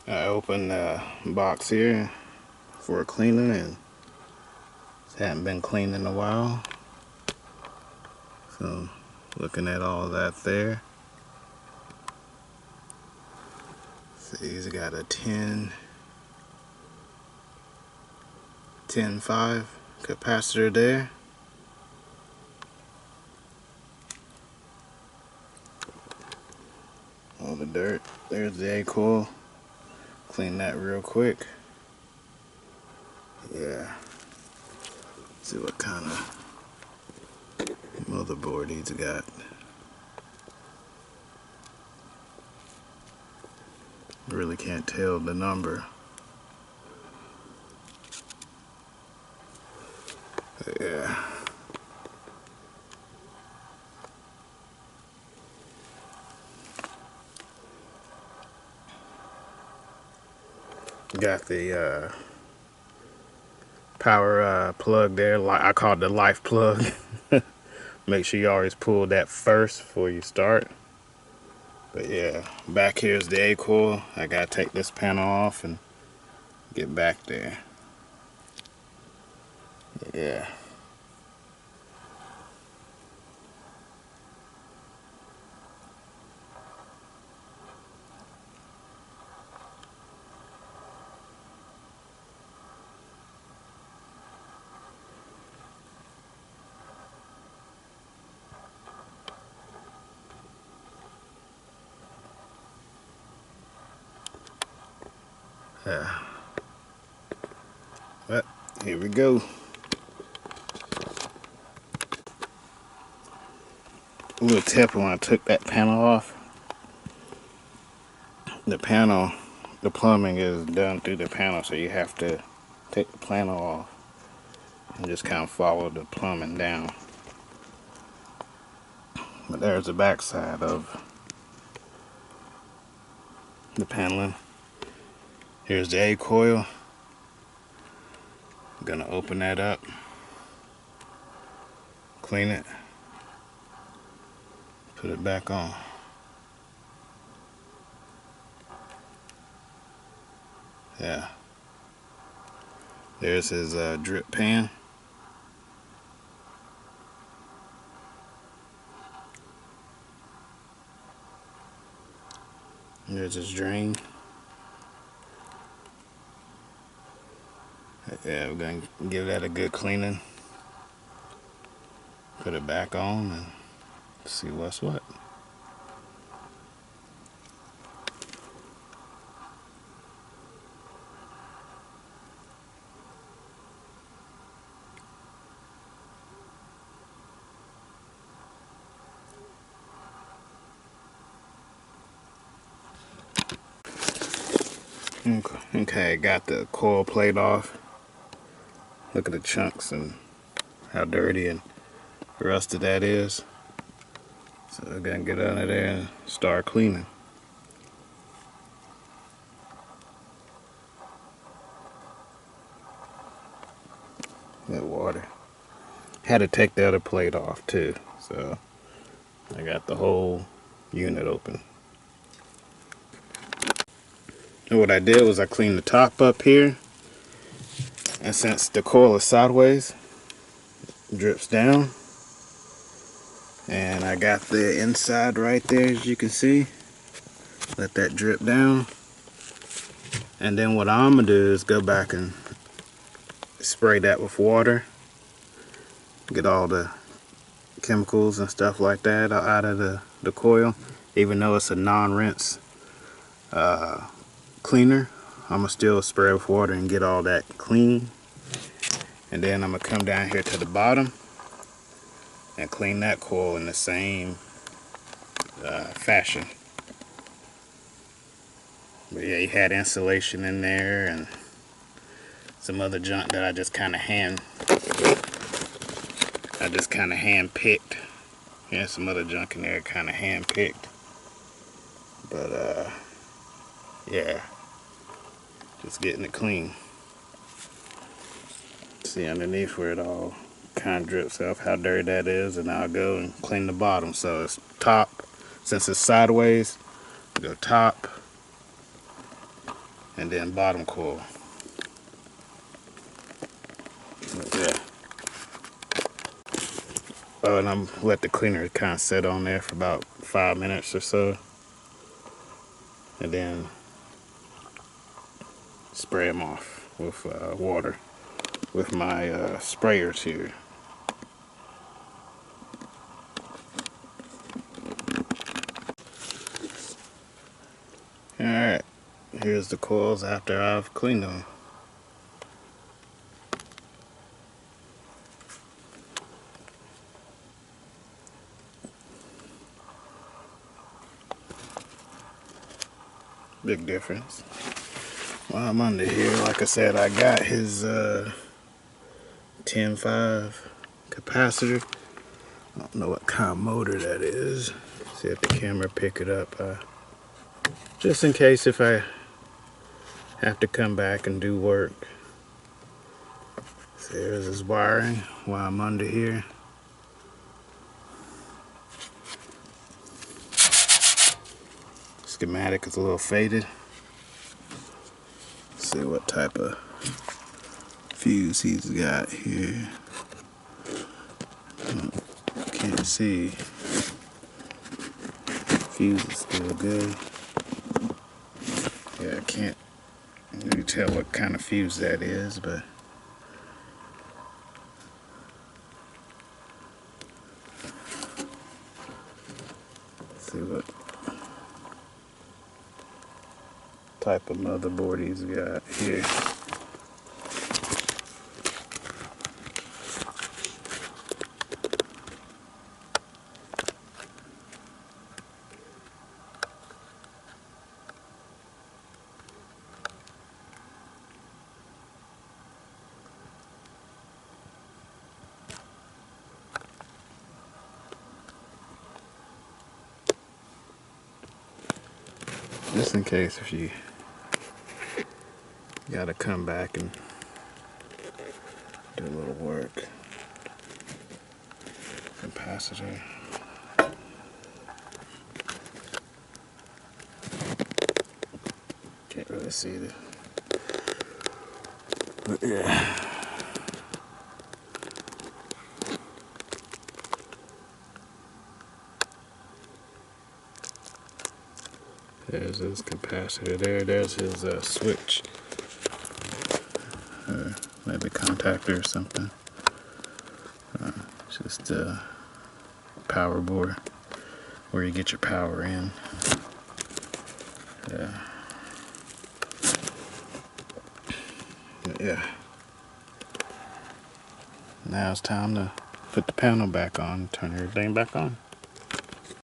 I opened the box here for cleaning, and it hadn't been cleaned in a while. So looking at all that there. See, he's got a 10.5 capacitor there. All the dirt. There's the A coil. Clean that real quick. Yeah. See what kind of motherboard he's got. Really can't tell the number. Yeah. Got the power plug there. I call it the life plug. Make sure you always pull that first before you start. But yeah, back here's the A coil. I gotta take this panel off and get back there. Yeah. But here we go. A little tip when I took that panel off. The plumbing is done through the panel, so you have to take the panel off and just kind of follow the plumbing down. But there's the back side of the paneling. Here's the A coil. I'm gonna open that up, clean it, put it back on. Yeah. There's his drip pan. There's his drain. Yeah, we're going to give that a good cleaning. Put it back on and see what's what. Okay, got the coil plate off. Look at the chunks and how dirty and rusted that is. So we're gonna get under there and start cleaning. That water. Had to take the other plate off too, so I got the whole unit open. And what I did was I cleaned the top up here, and since the coil is sideways, it drips down. And I got the inside right there, as you can see. Let that drip down. And then what I'm gonna do is go back and spray that with water. Get all the chemicals and stuff like that out of the coil. Even though it's a non-rinse cleaner, I'm gonna still spray with water and get all that clean. And then I'm gonna come down here to the bottom and clean that coil in the same fashion. But yeah, you had insulation in there and some other junk that I just kind of hand picked. Yeah, some other junk in there kind of hand picked. But yeah, just getting it clean. See underneath where it all kind of drips off, how dirty that is, and I'll go and clean the bottom. So it's top, since it's sideways, go top, and then bottom coil. Yeah. Oh, and I'm let the cleaner kind of sit on there for about 5 minutes or so, and then spray them off with water with my sprayers here. Alright, here's the coils after I've cleaned them. Big difference. While I'm under here, like I said, I got his 10.5 capacitor. I don't know what kind of motor that is. See if the camera pick it up. Just in case if I have to come back and do work. So there's his wiring while I'm under here. Schematic is a little faded. Let's see what type of fuse he's got here. Can't see. Fuse is still good. Yeah, I can't really tell what kind of fuse that is, but let's see what type of motherboard he's got here. Just in case if you gotta come back and do a little work. Capacitor. Can't really see it. But yeah. There's his capacitor there. There's his switch. Maybe contactor or something. Just a power board where you get your power in. Yeah. Yeah. Now it's time to put the panel back on, turn everything back on.